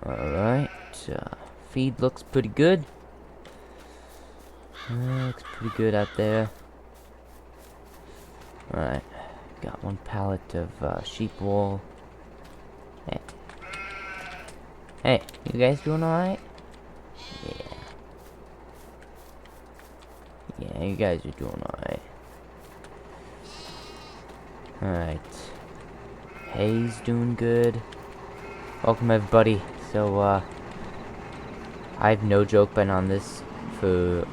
Alright, feed looks pretty good. Looks pretty good out there. Alright, got one pallet of sheep wool. Hey. Hey, you guys doing alright? Yeah. Yeah, you guys are doing alright. Alright. Hay's doing good. Welcome everybody. So, I've no joke been on this for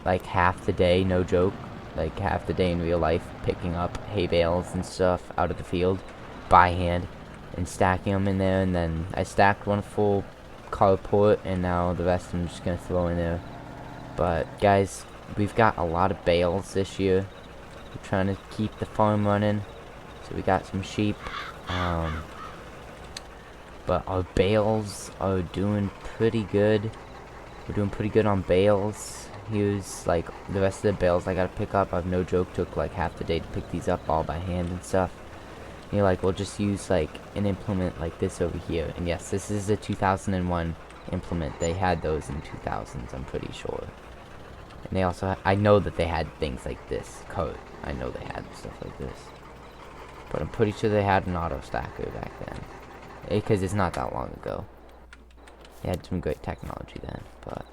like half the day, no joke. Like half the day in real life, picking up hay bales and stuff out of the field by hand and stacking them in there, and then I stacked one full carport and now the rest I'm just gonna throw in there. But guys, we've got a lot of bales this year. We're trying to keep the farm running, so we got some sheep. But our bales are doing pretty good. We're doing pretty good on bales. Here's like the rest of the bales I gotta pick up. I've no joke took like half the day to pick these up all by hand and stuff. And you're like, we'll just use like an implement like this over here. And yes, this is a 2001 implement. They had those in 2000s, I'm pretty sure. And they also, I know that they had things like this coat. I know they had stuff like this. But I'm pretty sure they had an auto stacker back then. Because it's not that long ago. They had some great technology then, but...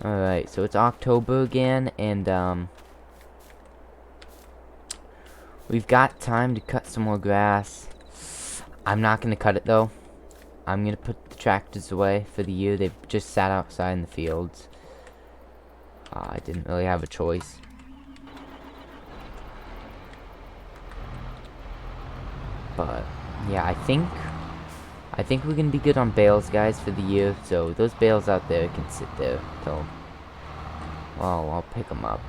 Alright, so it's October again, and, we've got time to cut some more grass. I'm not gonna cut it, though. I'm gonna put the tractors away for the year. They've just sat outside in the fields. I didn't really have a choice. But, yeah, I think we're gonna be good on bales, guys, for the year. So those bales out there can sit there till, well, I'll pick them up,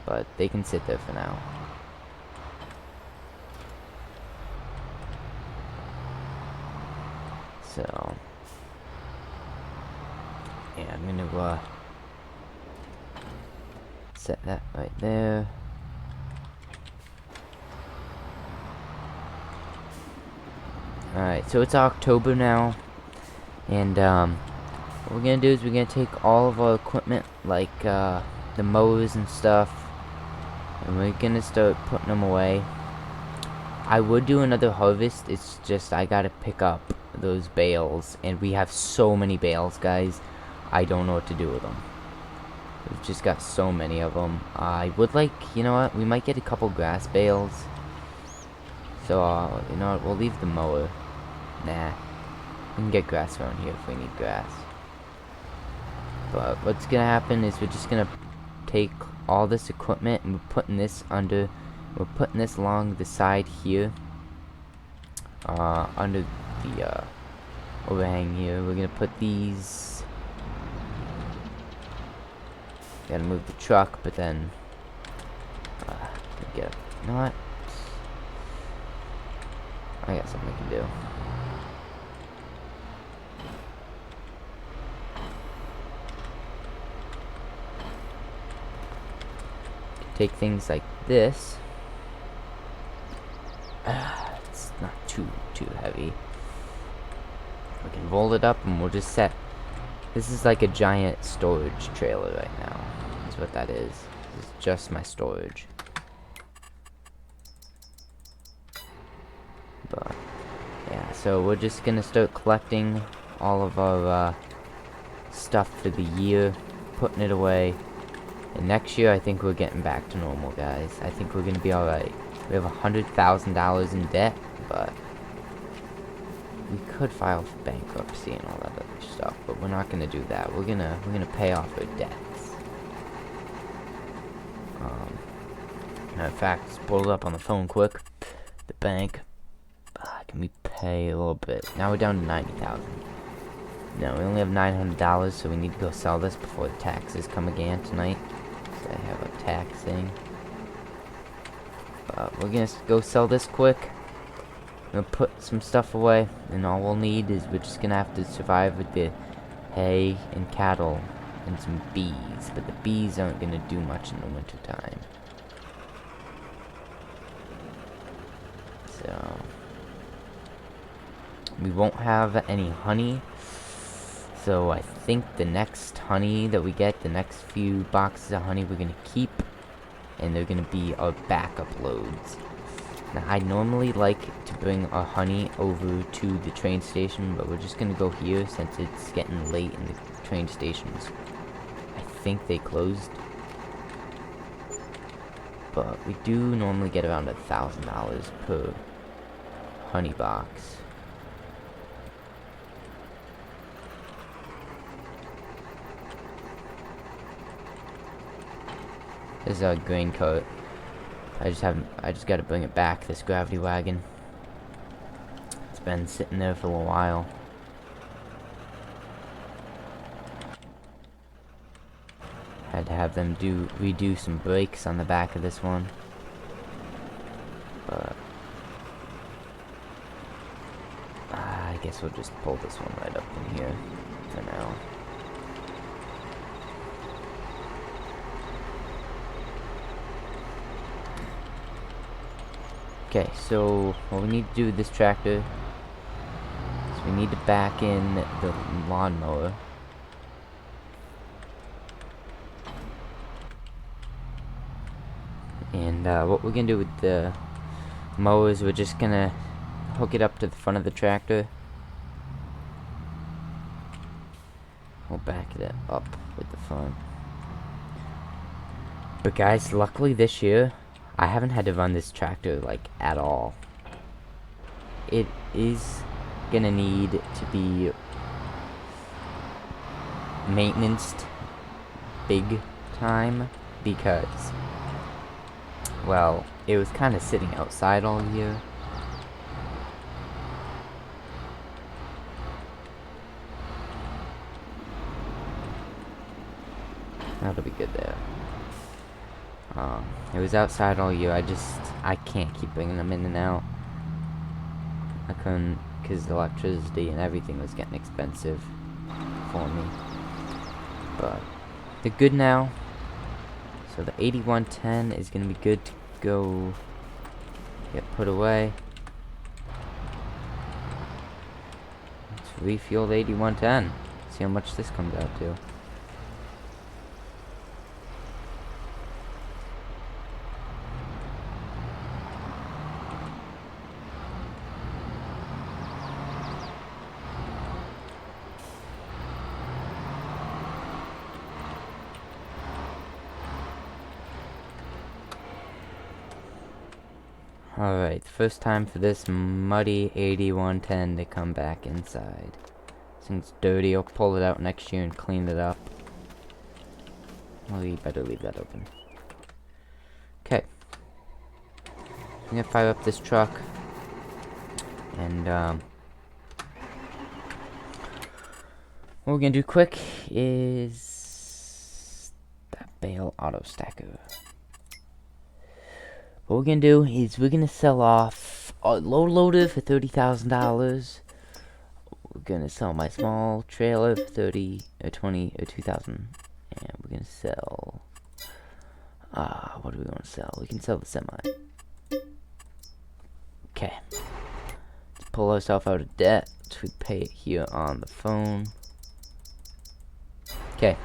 but they can sit there for now. So, yeah, I'm gonna set that right there. Alright, so it's October now, and what we're gonna do is we're gonna take all of our equipment, like the mowers and stuff, and we're gonna start putting them away. I would do another harvest, it's just I gotta pick up those bales, and we have so many bales, guys. I don't know what to do with them. We've just got so many of them. I would like, you know what, we might get a couple grass bales. So, you know what, we'll leave the mower. Nah. We can get grass around here if we need grass. But what's gonna happen is we're just gonna take all this equipment and we're putting this along the side here. Under the overhang here. We're gonna put these. Gotta move the truck, but then get not. I got something we can do. Take things like this. It's not too heavy. We can roll it up and we'll just set. This is like a giant storage trailer right now. That's what that is. This is just my storage. But yeah, so we're just gonna start collecting all of our stuff for the year, putting it away. And next year, I think we're getting back to normal, guys. I think we're gonna be alright. We have $100,000 in debt, but we could file for bankruptcy and all that other stuff. But we're not gonna do that. We're gonna pay off our debts. In fact, let's pull it up on the phone quick. The bank. Can we pay a little bit? Now we're down to $90,000. No, we only have $900, so we need to go sell this before the taxes come again tonight. So I have a tax thing. We're gonna go sell this quick. We're gonna put some stuff away, and all we'll need is we're just gonna have to survive with the hay and cattle and some bees. But the bees aren't gonna do much in the winter time. So We won't have any honey. So I think the next honey that we get, the next few boxes of honey we're going to keep. And they're going to be our backup loads. Now, I normally like to bring our honey over to the train station, but we're just going to go here since it's getting late in the train stations. I think they closed. But we do normally get around $1,000 per honey box. This is our grain cart. I just gotta bring it back, this gravity wagon. It's been sitting there for a while. Had to have them redo some brakes on the back of this one. But I guess we'll just pull this one right up in here for now. Okay, so what we need to do with this tractor is we need to back in the lawnmower. And what we're gonna do with the mower is we're just gonna hook it up to the front of the tractor. We'll back it up with the front. But guys, luckily this year, I haven't had to run this tractor, like, at all. It is gonna need to be maintained big time because, well, it was kind of sitting outside all year. That'll be good there. It was outside all year. I can't keep bringing them in and out. I couldn't, because electricity and everything was getting expensive for me. But they're good now. So the 8110 is going to be good to go get put away. Let's refuel the 8110. See how much this comes out to. Alright, first time for this muddy 8110 to come back inside. Since it's dirty, I'll pull it out next year and clean it up. Well, you better leave that open. Okay. I'm gonna fire up this truck. And, what we're gonna do quick is that bale auto stacker. What we're gonna do is we're gonna sell off our low loader for $30,000. We're gonna sell my small trailer for 30 or 20 or 2,000, and we're gonna sell. What do we want to sell? We can sell the semi. Okay. Let's pull ourselves out of debt. So we pay it here on the phone. Okay.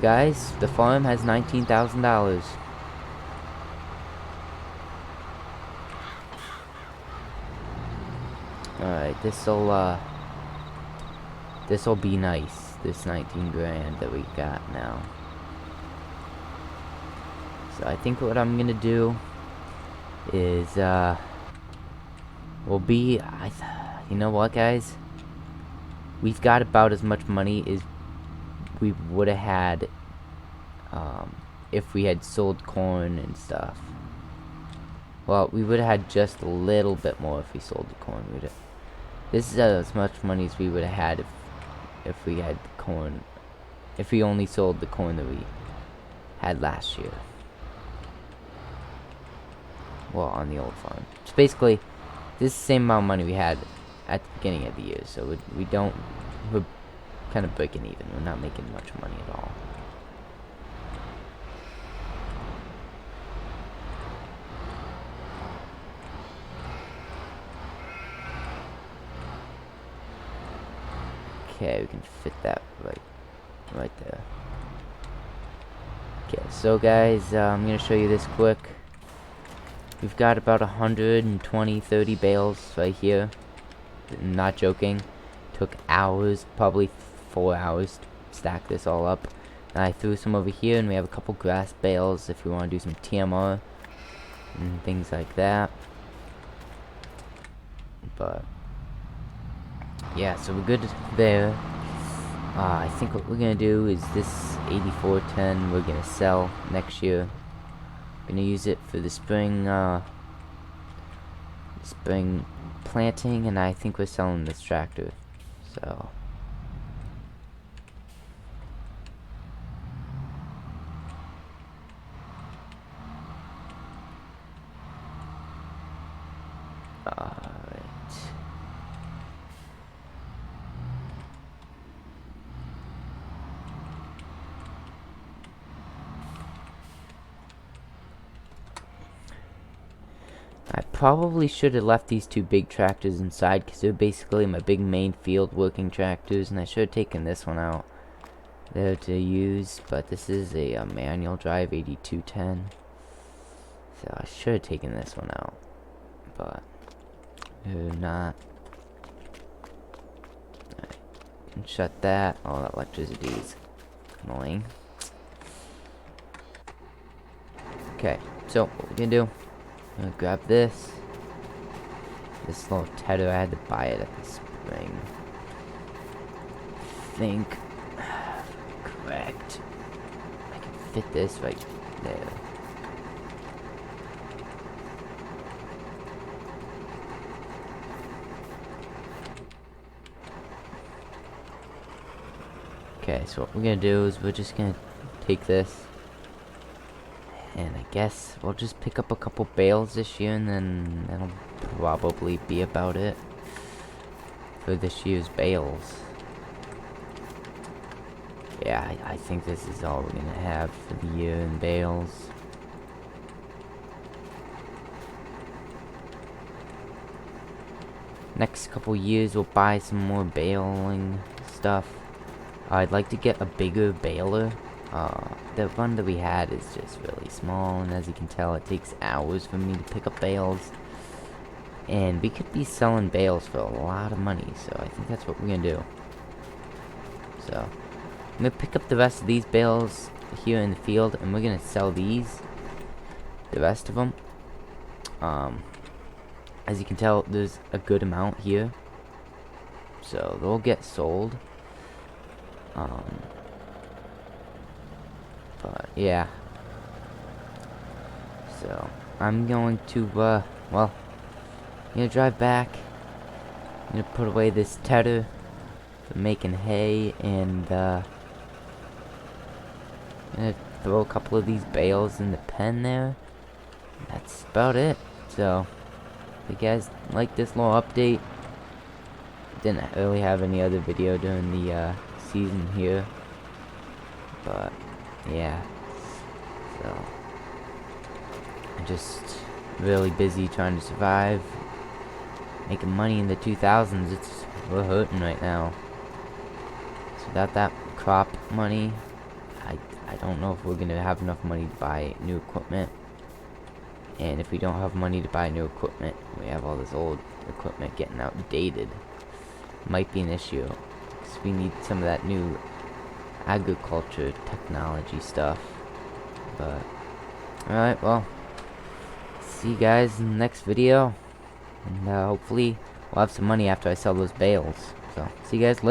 Guys, the farm has $19,000. Alright, this'll be nice, this 19 grand that we got now. So I think what I'm gonna do is, you know what, guys? We've got about as much money as we would have had, if we had sold corn and stuff. Well, we would have had just a little bit more if we sold the corn. This is as much money as we would have had if we had the corn. If we only sold the corn that we had last year. Well, on the old farm. So basically, this is the same amount of money we had at the beginning of the year. So we're kind of breaking even. We're not making much money at all. Okay, we can fit that right there. Okay, so guys, I'm gonna show you this quick. We've got about 120, 30 bales right here. I'm not joking. Took hours, probably 4 hours to stack this all up. And I threw some over here, and we have a couple grass bales if we want to do some TMR and things like that. But yeah, so we're good there. I think what we're gonna do is this 8410 we're gonna sell next year. We're gonna use it for the spring planting, and I think we're selling this tractor. So alright. I probably should have left these two big tractors inside because they're basically my big main field working tractors, and I should have taken this one out there to use, but this is a manual drive 8210, so I should have taken this one out, but not. I can shut that. Oh, that electricity is annoying. Okay, so what we're gonna do, I'm gonna grab this little tether. I had to buy it at the spring. I think correct. I can fit this right there. Okay, so what we're gonna do is we're just gonna take this, and I guess we'll just pick up a couple bales this year, and then that'll probably be about it for this year's bales. Yeah, I think this is all we're gonna have for the year in bales. Next couple years we'll buy some more baling stuff. I'd like to get a bigger baler. The one that we had is just really small, and as you can tell, it takes hours for me to pick up bales. And we could be selling bales for a lot of money, so I think that's what we're gonna do. So I'm gonna pick up the rest of these bales here in the field, and we're gonna sell the rest of them. As you can tell, there's a good amount here, so they'll get sold. But yeah, so I'm going to well, I'm gonna drive back. I'm gonna put away this tether for making hay, and I'm gonna throw a couple of these bales in the pen there. That's about it. So if you guys like this little update, didn't really have any other video during the season here, but yeah, so I'm just really busy trying to survive, making money in the 2000s. We're hurting right now. So without that crop money, I don't know if we're gonna have enough money to buy new equipment. And if we don't have money to buy new equipment, we have all this old equipment getting outdated. Might be an issue, because we need some of that new agriculture technology stuff. But alright, well, see you guys in the next video, and hopefully we'll have some money after I sell those bales. So see you guys later.